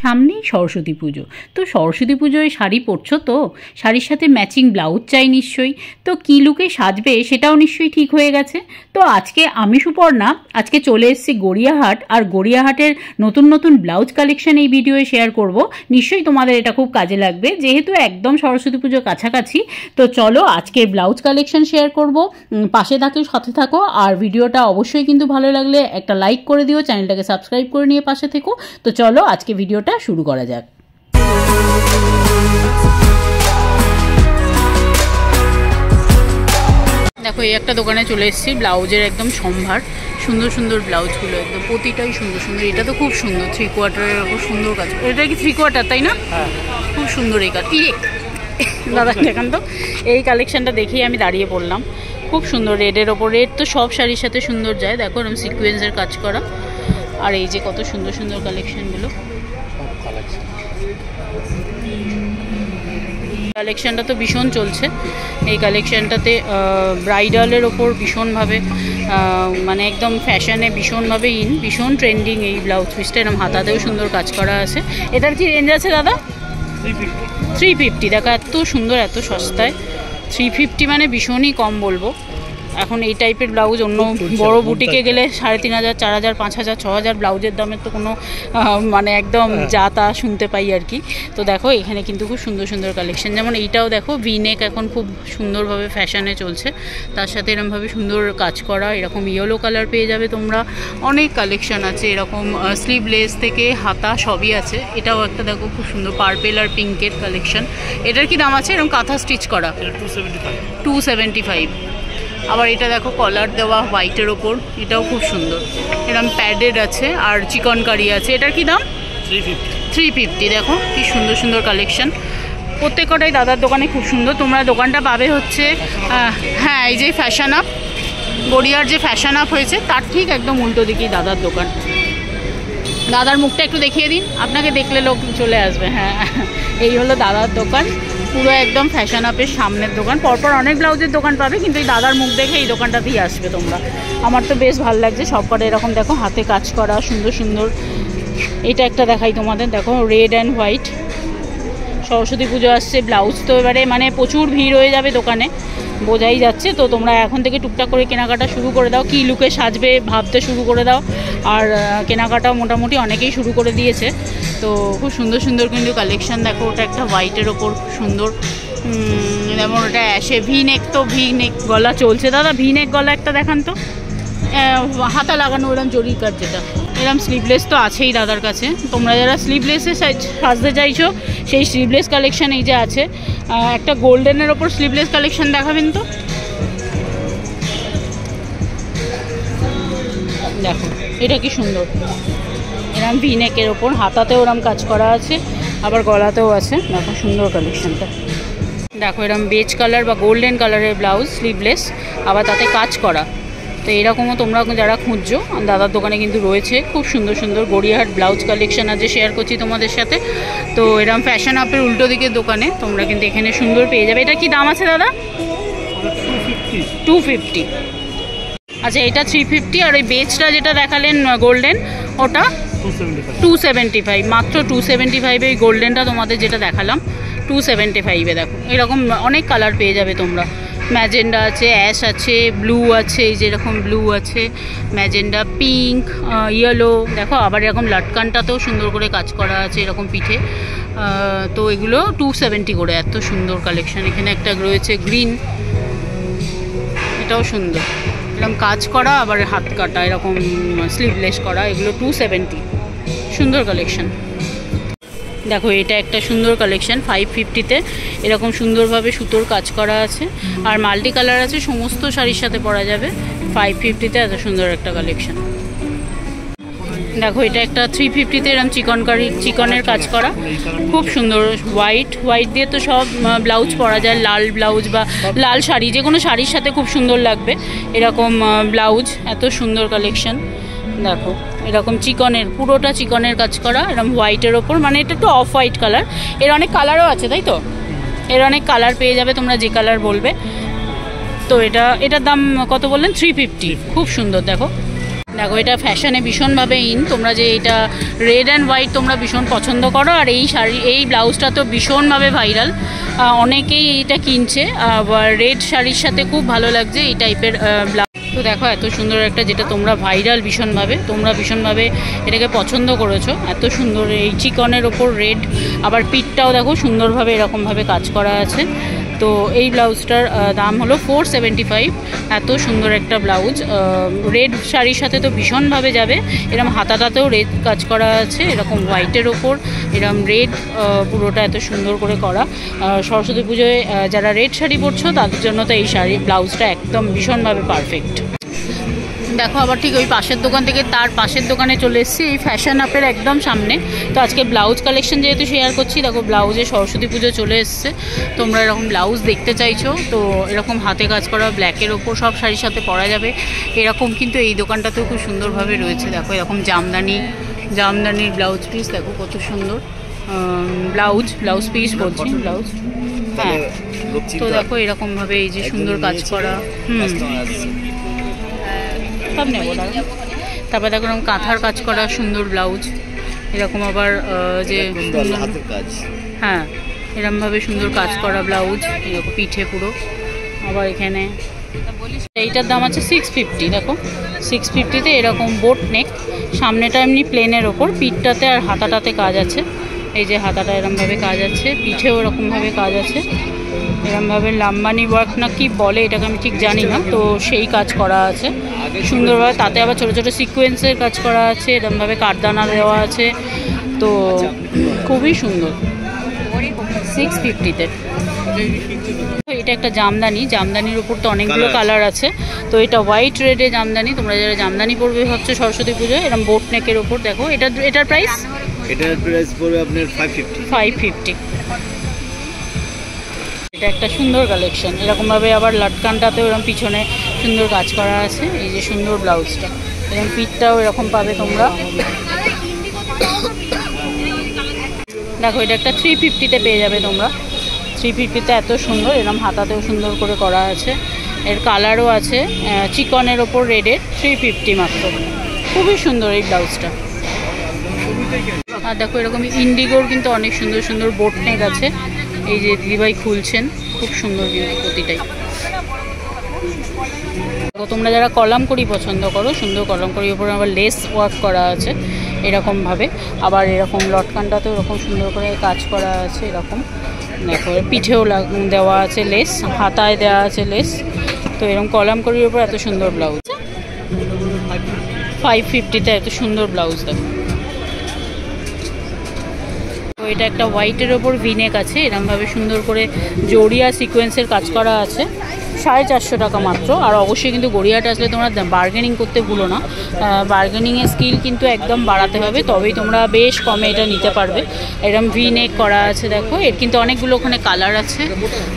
সামনেই সরস্বতী পুজো। তো সরস্বতী পুজোয় শাড়ি পরছো তো, শাড়ির সাথে ম্যাচিং ব্লাউজ চাই নিশ্চয়ই। তো কী লুকে সাজবে সেটাও নিশ্চয়ই ঠিক হয়ে গেছে। তো আজকে আমি সুপর্ণা আজকে চলে এসেছি গড়িয়াহাট, আর গড়িয়াহাটের নতুন নতুন ব্লাউজ কালেকশন এই ভিডিওয়ে শেয়ার করব। নিশ্চয়ই তোমাদের এটা খুব কাজে লাগবে, যেহেতু একদম সরস্বতী পুজোর কাছাকাছি। তো চলো আজকে ব্লাউজ কালেকশন শেয়ার করব, পাশে থাকো, সাথে থাকো। আর ভিডিওটা অবশ্যই কিন্তু ভালো লাগলে একটা লাইক করে দিও, চ্যানেলটাকে সাবস্ক্রাইব করে নিয়ে পাশে থেকো। তো চলো আজকে ভিডিওটা শুরু করা যাক। দেখো এই একটা দোকানে চলে এসেছি, ব্লাউজের একদম সম্ভার, সুন্দর সুন্দর ব্লাউজগুলো একদম প্রতিটাই সুন্দর সুন্দর। এটা তো খুব সুন্দর, 3/4 খুব সুন্দর কাজ। এটা কি 3/4 তাই না? খুব সুন্দর এই কাজ। দাদা দেখান তো, এই কালেকশনটা দেখেই আমি দাঁড়িয়ে পড়লাম। খুব সুন্দর, রেডের ওপর রেড তো সব শাড়ির সাথে সুন্দর যায়। দেখো এরকম সিকোয়েন্সের কাজ করা, আর এই যে কত সুন্দর সুন্দর কালেকশনগুলো। কালেকশনটা তো ভীষণ চলছে। এই কালেকশনটাতে ব্রাইডালের ওপর ভীষণভাবে মানে একদম ফ্যাশনে ভীষণভাবে ভীষণ ট্রেন্ডিং এই ব্লাউজ পিসটা। এরকম হাতাতেও সুন্দর কাজ করা আছে। এটার কি রেঞ্জ আছে দাদা? 350। দেখো এত সুন্দর, এত সস্তায় 350 মানে ভীষণই কম বলবো। এখন এই টাইপের ব্লাউজ অন্য বড় বুটিকে গেলে 3,500, 4,000, 5,000, 6,000 ব্লাউজের দামের তো কোনো মানে একদম যা তা শুনতে পাই আর কি। তো দেখো এখানে কিন্তু খুব সুন্দর সুন্দর কালেকশন, যেমন এইটাও দেখো ভিনেক এখন খুব সুন্দরভাবে ফ্যাশনে চলছে। তার সাথে এরকমভাবে সুন্দর কাজ করা, এরকম ইয়েলো কালার পেয়ে যাবে তোমরা। অনেক কালেকশন আছে, এরকম স্লিভলেস থেকে হাতা সবই আছে। এটাও একটা দেখো খুব সুন্দর পার্পেল আর পিঙ্কের কালেকশন। এটার কি দাম আছে? এরকম কাঁথা স্টিচ করা 275। আবার এটা দেখো কলার দেওয়া হোয়াইটের ওপর, এটাও খুব সুন্দর। এরকম প্যাডেড আছে আর চিকন কারি আছে। এটার কি দাম? 350। দেখো কি সুন্দর সুন্দর কালেকশন, প্রত্যেকটাই দাদার দোকানে খুব সুন্দর। তোমরা দোকানটা পাবে হচ্ছে হ্যাঁ এই যে ফ্যাশন আপ, গড়িয়ার যে ফ্যাশন আপ হয়েছে তার ঠিক একদম উল্টো দিকেই দাদার দোকান। দাদার মুখটা একটু দেখিয়ে দিন, আপনাকে দেখলে লোক চলে আসবে। হ্যাঁ এই হলো দাদার দোকান, পুরো একদম ফ্যাশন আপের সামনের দোকান। পরপর অনেক ব্লাউজের দোকান পাবে, কিন্তু এই দাদার মুখ দেখে এই দোকানটাতেই আসবে তোমরা। আমার তো বেশ ভালো লাগছে সব কটা। এরকম দেখো হাতে কাজ করা সুন্দর সুন্দর। এটা একটা দেখাই তোমাদের, দেখো রেড অ্যান্ড হোয়াইট। সরস্বতী পুজো আসছে, ব্লাউজ তো এবারে মানে প্রচুর ভিড় হয়ে যাবে দোকানে, বোঝাই যাচ্ছে। তো তোমরা এখন থেকে টুকটাক করে কেনাকাটা শুরু করে দাও, কী লুকে সাজবে ভাবতে শুরু করে দাও। আর কেনাকাটাও মোটামুটি অনেকেই শুরু করে দিয়েছে। তো খুব সুন্দর সুন্দর কিন্তু কালেকশন। দেখো ওটা একটা হোয়াইটের ওপর সুন্দর, যেমন ওটা অ্যাশে ভিনেক, তো ভিনেক গলা চলছে। দাদা ভিনেক গলা একটা দেখান তো, হাতা লাগানো এরকম জরির কাজ যেটা। এরকম স্লিভলেস তো আছেই দাদার কাছে। তোমরা যারা স্লিভলেসে সাজতে চাইছো সেই স্লিভলেস কালেকশান এই যে আছে। একটা গোল্ডেনের ওপর স্লিভলেস কালেকশান দেখাবেন তো। দেখো এটা কি সুন্দর, এরকম ভিনেকের ওপর হাতাতেও ওরম কাজ করা আছে, আবার গলাতেও আছে। দেখো সুন্দর কালেকশানটা। দেখো এরকম বেজ কালার বা গোল্ডেন কালারের ব্লাউজ স্লিভলেস, আবার তাতে কাজ করা। তো এরকমও তোমরা যারা খুঁজছো দাদার দোকানে কিন্তু রয়েছে খুব সুন্দর সুন্দর গড়িয়াহাট ব্লাউজ কালেকশন আজ শেয়ার করছি তোমাদের সাথে। তো এরকম ফ্যাশন আপের উল্টো দিকের দোকানে তোমরা কিন্তু এখানে সুন্দর পেয়ে যাবে। এটা কি দাম আছে দাদা? 250। আচ্ছা এটা 350, আর ওই বেজটা যেটা দেখালেন গোল্ডেন ওটা 275। মাত্র 275 এই গোল্ডেনটা তোমাদের যেটা দেখালাম 275-এ। দেখো এরকম অনেক কালার পেয়ে যাবে তোমরা। ম্যাজেন্ডা আছে, অ্যাশ আছে, ব্লু আছে, এই যে এরকম ব্লু আছে, ম্যাজেন্ডা, পিঙ্ক, ইয়েলো। দেখো আবার এরকম লাটকানটাতেও সুন্দর করে কাজ করা আছে এরকম পিঠে। তো এগুলো 270 করে। এত সুন্দর কালেকশন। এখানে একটা রয়েছে গ্রিন, এটাও সুন্দর, এরকম কাজ করা, আবার হাত কাটা এরকম স্লিভলেস করা। এগুলো 270। সুন্দর কালেকশন। দেখো এটা একটা সুন্দর কালেকশন 550-তে। এরকম সুন্দরভাবে সুতোর কাজ করা আছে, আর মাল্টি কালার আছে, সমস্ত শাড়ির সাথে পরা যাবে। 550-তে এত সুন্দর একটা কালেকশন। দেখো এটা একটা 350-তে এরকম চিকনের কাজ করা, খুব সুন্দর। হোয়াইট দিয়ে তো সব ব্লাউজ পরা যায়, লাল ব্লাউজ বা লাল শাড়ি, যে কোনো শাড়ির সাথে খুব সুন্দর লাগবে এরকম ব্লাউজ। এত সুন্দর কালেকশন। দেখো এরকম চিকনের, পুরোটা চিকনের কাজ করা, এরকম হোয়াইটের ওপর, মানে এটা একটু অফ হোয়াইট কালার। এর অনেক কালারও আছে তাই তো? এর অনেক কালার পেয়ে যাবে তোমরা, যে কালার বলবে। তো এটার দাম কত বললেন? 350। খুব সুন্দর। দেখো দেখো এটা ফ্যাশনে ভীষণভাবে ইন, তোমরা যে এটা রেড অ্যান্ড হোয়াইট তোমরা ভীষণ পছন্দ করো, আর এই শাড়ি এই ব্লাউজটা তো ভীষণভাবে ভাইরাল, অনেকেই এইটা কিনছে, রেড শাড়ির সাথে খুব ভালো লাগছে এই টাইপের ব্লাউজ। তো দেখো এত সুন্দর একটা, যেটা তোমরা ভাইরাল ভীষণভাবে, তোমরা ভীষণভাবে এটাকে পছন্দ করেছো, এত সুন্দর এই চিকনের ওপর রেড, আবার পিঠটাও দেখো সুন্দরভাবে এরকমভাবে কাজ করা আছে। তো এই ব্লাউজটার দাম হলো 475। এত সুন্দর একটা ব্লাউজ, রেড শাড়ির সাথে তো ভীষণভাবে যাবে। এরকম হাতাটাতেও রেড কাজ করা আছে, এরকম হোয়াইটের ওপর এরকম রেড, পুরোটা এত সুন্দর করে করা। সরস্বতী পুজোয় যারা রেড শাড়ি পরছো তাদের জন্য তো এই শাড়ি ব্লাউজটা একদম ভীষণভাবে পারফেক্ট। দেখো আবার ঠিক ওই পাশের দোকান থেকে তার পাশের দোকানে চলে এসেছি, এই ফ্যাশন আপের একদম সামনে। তো আজকে ব্লাউজ কালেকশন যেহেতু শেয়ার করছি, দেখো ব্লাউজে সরস্বতী পুজো চলে এসছে, তোমরা এরকম ব্লাউজ দেখতে চাইছো তো এরকম হাতে কাজ করা ব্ল্যাকের ওপর সব শাড়ির সাথে পরা যাবে এরকম, কিন্তু এই দোকানটাতেও খুব সুন্দরভাবে রয়েছে। দেখো এরকম জামদানির ব্লাউজ পিস, দেখো কত সুন্দর ব্লাউজ পিস বলছি, ব্লাউজ। হ্যাঁ, তো দেখো এরকমভাবে এই যে সুন্দর কাজ করা, সব নেবো দাঁড়া। তারপরে দেখো এরকম কাঁথার কাজ করা সুন্দর ব্লাউজ, এরকম আবার যে হ্যাঁ এরকমভাবে সুন্দর কাজ করা ব্লাউজ, এরকম পিঠে পুরো। আবার এখানে এইটার দাম আছে 650। দেখো 650-তে এরকম বোট নেক, সামনেটা এমনি প্লেনের ওপর, পিঠটাতে আর হাতাটাতে কাজ আছে, এই যে হাতাটা এরকমভাবে কাজ আছে, পিঠেও এরকমভাবে কাজ আছে, এরকমভাবে লাম্বানি ওয়ার্ক না কি বলে এটাকে আমি ঠিক জানি না, তো সেই কাজ করা আছে সুন্দরভাবে। তাতে আবার ছোটো ছোটো সিকোয়েন্সের কাজ করা আছে, এরকমভাবে কাঠদানা দেওয়া আছে, তো খুবই সুন্দর 650-তে। এটা একটা জামদানির উপর তো অনেকগুলো কালার আছে, তো এটা হোয়াইট রেডে জামদানি, তোমরা যারা জামদানি পরবে ভাবছো সরস্বতী পুজোয়, এরকম বোট নেকের ওপর। দেখো এটার প্রাইস পড়বে আপনার 550। এটা একটা সুন্দর কালেকশন, এরকমভাবে আবার লটকানটাতেও এরকম পিছনে সুন্দর কাজ করা আছে, এই যে সুন্দর ব্লাউজটা, এরকম পিঠটাও এরকম পাবে তোমরা। দেখো এটা একটা 350-তে পেয়ে যাবে তোমরা, 350-তে এত সুন্দর, এরকম হাতাতেও সুন্দর করে করা আছে, এর কালারও আছে চিকনের ওপর রেডের, 350 মাত্র, খুবই সুন্দর এই ব্লাউজটা। আর দেখো এরকম ইন্ডিগোর কিন্তু অনেক সুন্দর সুন্দর বোট নেক আছে, এই যে দিদিভাই খুলছেন, খুব সুন্দর কিন্তু প্রতিটাই। তোমরা যারা কলামকারী পছন্দ করো, সুন্দর কলামকারীর উপরে আবার লেস ওয়ার্ক করা আছে এরকমভাবে, আবার এরকম লটকানটাতেও এরকম সুন্দর করে কাজ করা আছে, এরকম দেখো পিঠেও দেওয়া আছে লেস, হাতায় দেওয়া আছে লেস, তো এরকম কলামকারীর উপর এত সুন্দর ব্লাউজ 550-তে এত সুন্দর ব্লাউজ। দেখো তো এটা একটা হোয়াইটের ওপর ভিনেক আছে, এরকমভাবে সুন্দর করে জড়িয়া সিকোয়েন্সের কাজ করা আছে, 450 টাকা মাত্র। আর অবশ্যই কিন্তু গড়িয়াটা আসলে তোমরা বার্গেনিং করতে ভুলো না, বার্গেনিংয়ের স্কিল কিন্তু একদম বাড়াতে হবে, তবেই তোমরা বেশ কমে এটা নিতে পারবে। এরকম ভিনেক করা আছে, দেখো এর কিন্তু অনেকগুলো ওখানে কালার আছে,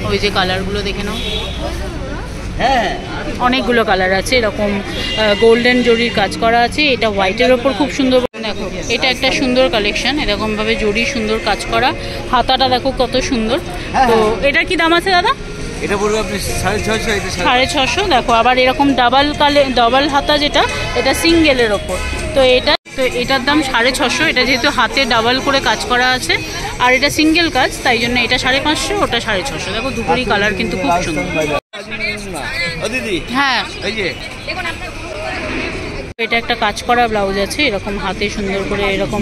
ওই যে কালারগুলো দেখে নাও, হ্যাঁ অনেকগুলো কালার আছে, এরকম গোল্ডেন জরির কাজ করা আছে, এটা হোয়াইটের ওপর খুব সুন্দর। দেখো এটা একটা সুন্দর কালেকশন, এরকমভাবে জরি সুন্দর কাজ করা, হাতাটা দেখো কত সুন্দর। তো এটা কি দাম আছে দাদা? এটা পড়বে আপনি 650। 650। দেখো আবার এরকম ডাবল হাতা, যেটা এটা সিঙ্গেলের ওপর, তো এটার দাম 650। এটা যেহেতু হাতে ডাবল করে কাজ করা আছে আর এটা সিঙ্গেল কাজ, তাই জন্য এটা 550, ওটা 650। দেখো দুপুরি কালার কিন্তু খুব সুন্দর। হ্যাঁ এটা একটা কাজ করা ব্লাউজ আছে, এরকম হাতে সুন্দর করে এরকম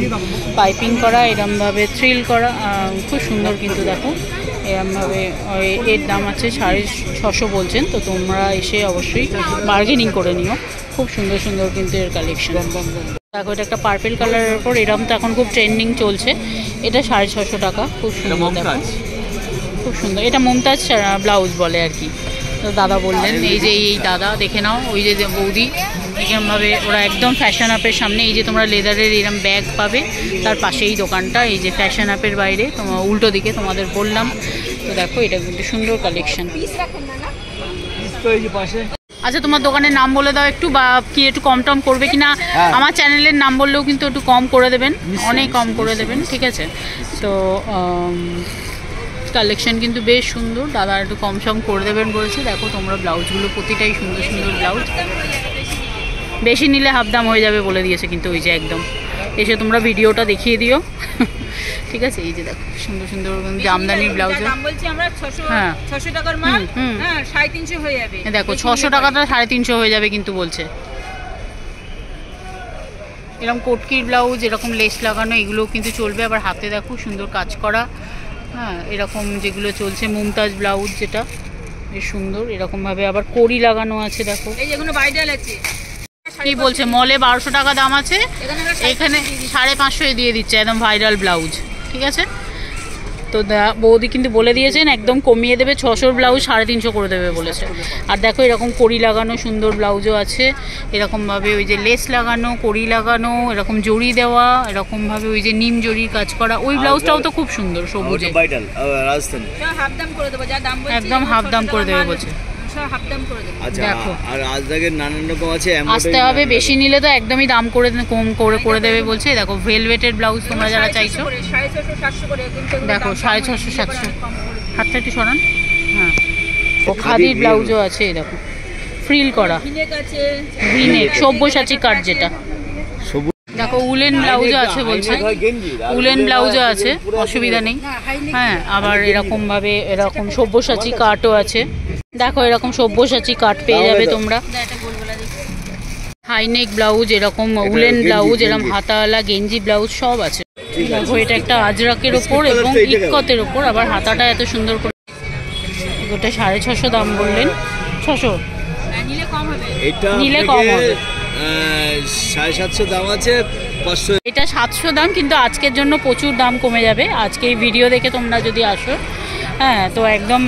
পাইপিং করা, এরকমভাবে থ্রিল করা, খুব সুন্দর কিন্তু। দেখো এরকমভাবে এর দাম আছে 650 বলছেন, তো তোমরা এসে অবশ্যই বার্গেনিং করে নিও, খুব সুন্দর সুন্দর কিন্তু এর কালেকশন। দেখো এটা একটা পার্পেল কালারের ওপর, এরকম তো এখন খুব ট্রেন্ডিং চলছে, এটা 650 টাকা, খুব সুন্দর। দেখো খুব সুন্দর, এটা মমতাজ ব্লাউজ বলে আর কি, তো দাদা বললেন। এই যে এই দাদা দেখে নাও, ওই যে বৌদি এরকমভাবে, ওরা একদম ফ্যাশন আপের সামনে, এই যে তোমরা লেদারের এরকম ব্যাগ পাবে, তার পাশেই দোকানটা, এই যে ফ্যাশন আপের বাইরে তোমার উল্টো দিকে তোমাদের বললাম। তো দেখো এটা কিন্তু সুন্দর কালেকশন। আচ্ছা তোমার দোকানের নাম বলে দাও একটু, বা কি একটু কম টম করবে কিনা? আমার চ্যানেলের নাম বললেও কিন্তু একটু কম করে দেবেন, অনেক কম করে দেবেন, ঠিক আছে? তো কালেকশন কিন্তু বেশ সুন্দর, দাদা একটু কম সম করে দেবেন বলছে। দেখো তোমরা ব্লাউজগুলো প্রতিটাই সুন্দর সুন্দর ব্লাউজ, বেশি নিলে হাফ দাম হয়ে যাবে বলে দিয়েছে, কিন্তু ওই যে একদম এসে তোমরা ভিডিওটা দেখিয়ে দিও। ঠিক আছে, এই যে দেখো সুন্দর সুন্দর জামদানির ব্লাউজ। হ্যাঁ 600 টাকার মাল, হ্যাঁ 350 হয়ে যাবে। দেখো 600 টাকাটা 350 হয়ে যাবে কিন্তু বলছে। এরকম কোটকির ব্লাউজ, এরকম লেস লাগানো, এগুলোও কিন্তু চলবে। আবার হাতে দেখো সুন্দর কাজ করা, হ্যাঁ এরকম যেগুলো চলছে মুমতাজ ব্লাউজ, যেটা বেশ সুন্দর এরকমভাবে আবার কড়ি লাগানো আছে। দেখো এই যেগুলো ভাইরাল আছে, কি বলছে মলে 1200 টাকা দাম আছে, এখানে 550 দিয়ে দিচ্ছে একদম ভাইরাল ব্লাউজ। ঠিক আছে, তো বৌদি কিন্তু বলে দিয়েছেন একদম কমিয়ে দেবে, 600 ব্লাউজ 350 করে দেবে বলেছে। আর দেখো এরকম কড়ি লাগানো সুন্দর ব্লাউজও আছে, এরকমভাবে ওই যে লেস লাগানো, কড়ি লাগানো, এরকম জড়ি দেওয়া, এরকমভাবে ওই যে নিম জড়ির কাজ করা, ওই ব্লাউজটাও তো খুব সুন্দর সবুজে। একদম হাফ দাম করে দেবে বলছে। দেখো আর আজরাকের নানান রকম আছে, আসতে হবে, বেশি নিলে তো একদমই দাম করে কম করে দেবে বলছে। দেখো ভেলভেটের ব্লাউজ তোমরা যারা চাইছো, দেখো 650 700। হাতটা একটু সরান। হ্যাঁ, ও খাদির ব্লাউজও আছে, দেখো ফ্রিল করা ভিনেক সব্যসাচী কাট, যেটা দেখো উলেন ব্লাউজও আছে বলছে, উলেন ব্লাউজও আছে, অসুবিধা নেই। হ্যাঁ, আবার এরকমভাবে এরকম সব্যসাচী কাটও আছে। দেখো এরকম সব্যসাচী কাট পেয়ে যাবে তোমরা। হাইনেক ব্লাউজ, এরকম উলেন ব্লাউজ, এরকম হাতাওয়ালা গেঞ্জি ব্লাউজ সব আছে। দেখো এটা একটা আজরাকের ওপর এবং ইক্কতের ওপর, আবার হাতাটা এত সুন্দর করে। ওটা 650 দাম বললেন, 600 নিলে কম হবে। 750 দাম আছে, 500 এটা 700 দাম, কিন্তু আজকের জন্য প্রচুর দাম কমে যাবে। আজকে এই ভিডিও দেখে তোমরা যদি আসো, হ্যাঁ তো একদম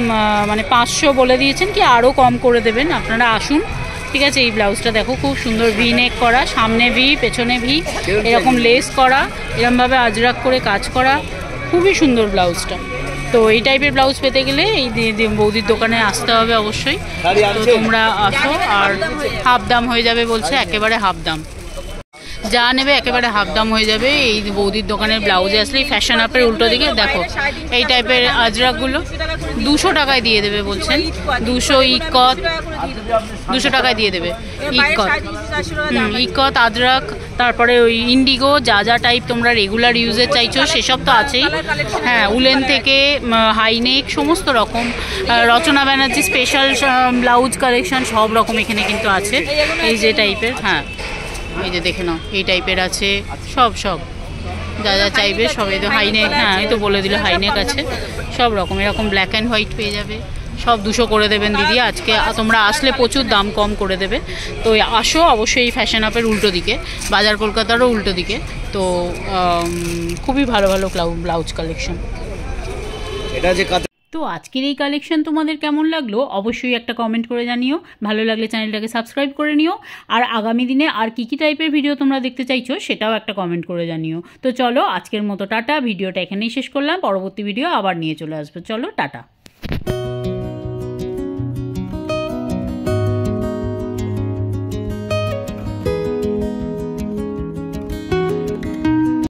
মানে 500 বলে দিয়েছেন, কি আরও কম করে দেবেন, আপনারা আসুন। ঠিক আছে, এই ব্লাউজটা দেখো খুব সুন্দর ভি নেক করা, সামনে ভি পেছনে ভি, এরকম লেস করা, এরকমভাবে আজরাক করে কাজ করা, খুবই সুন্দর ব্লাউজটা। তো এই টাইপের ব্লাউজ পেতে গেলে এই বৌদির দোকানে আসতে হবে অবশ্যই। তো তোমরা আসো, আর হাফ দাম হয়ে যাবে বলছে, একেবারে হাফ দাম যা নেবে একেবারে হাফ দাম হয়ে যাবে এই বৌদির দোকানের ব্লাউজে আসলে। ফ্যাশন আপের উল্টো দিকে দেখো এই টাইপের আজরাকগুলো 200 টাকায় দিয়ে দেবে বলছেন। 200 ইকত 200 টাকায় দিয়ে দেবে ইকত। ইকত আজরাক, তারপরে ওই ইন্ডিগো, যা যা টাইপ তোমরা রেগুলার ইউজের চাইছো সেসব তো আছেই। হ্যাঁ, উলেন থেকে হাইনেক সমস্ত রকম, রচনা ব্যানার্জি স্পেশাল ব্লাউজ কালেকশন সব রকম এখানে কিন্তু আছে। এই যে টাইপের, হ্যাঁ এই যে দেখে নাও এই টাইপের আছে, সব যা যা চাইবে সব। এই তো হাইনেক, হ্যাঁ এই তো বলে দিল হাইনেক আছে, সব রকম এরকম ব্ল্যাক অ্যান্ড হোয়াইট পেয়ে যাবে। সব 200 করে দেবেন দিদি। আজকে তোমরা আসলে প্রচুর দাম কম করে দেবে। তো আসো অবশ্যই এই ফ্যাশন আপের উল্টো দিকে, বাজার কলকাতারও উল্টো দিকে। তো খুবই ভালো ভালো ব্লাউজ কালেকশন। এটা যে তো আজকের এই কালেকশন তোমাদের কেমন লাগলো অবশ্যই একটা কমেন্ট করে জানিও। ভালো লাগলে চ্যানেলটাকে সাবস্ক্রাইব করে নিও। আর আগামী দিনে আর কী টাইপের ভিডিও তোমরা দেখতে চাইছো সেটাও একটা কমেন্ট করে জানিও। তো চলো আজকের মতো টাটা, ভিডিওটা এখানেই শেষ করলাম। পরবর্তী ভিডিও আবার নিয়ে চলে আসবো। চলো টাটা।